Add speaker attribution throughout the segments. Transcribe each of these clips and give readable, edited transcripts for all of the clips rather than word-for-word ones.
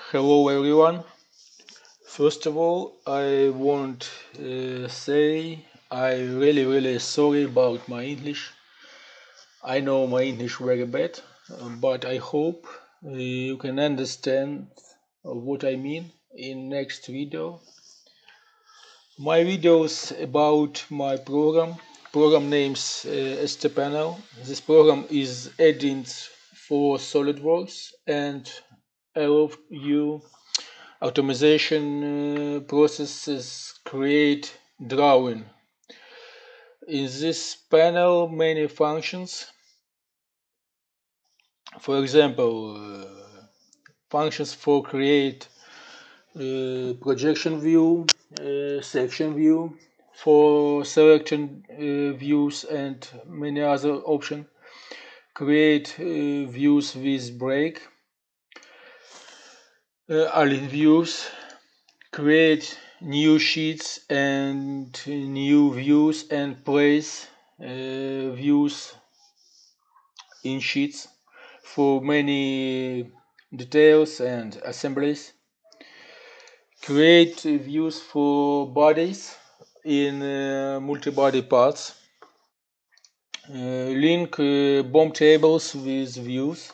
Speaker 1: Hello everyone. First of all, I want say I really sorry about my English. I know my English very bad, but I hope you can understand what I mean in next video. My videos about my program names STPanel. This program is adding for Solidworks and allow you automation processes create drawing. In this panel, many functions, for example, functions for create projection view, section view, for selecting views and many other options. Create views with break, align views, create new sheets and new views and place views in sheets for many details and assemblies. Create views for bodies in multi-body parts. Link BOM tables with views.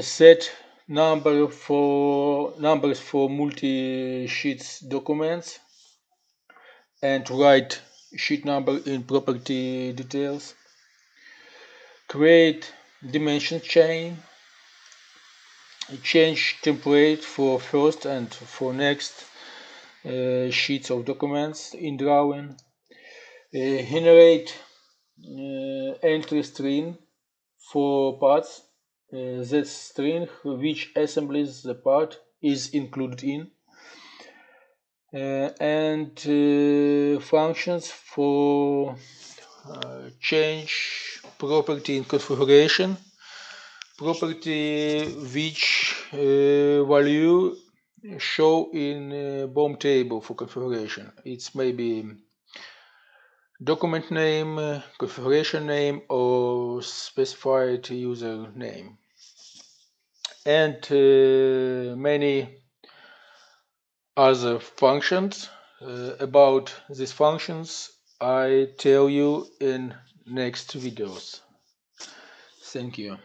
Speaker 1: Set numbers for multi-sheets documents and write sheet number in property details. Create dimension chain. Change template for first and for next sheets of documents in drawing. Generate entry string for parts. That string which assemblies the part is included in. And functions for change property in configuration. Property which value show in BOM table for configuration. It's maybe document name, configuration name, or specified user name. And many other functions. About these functions I tell you in next videos. Thank you.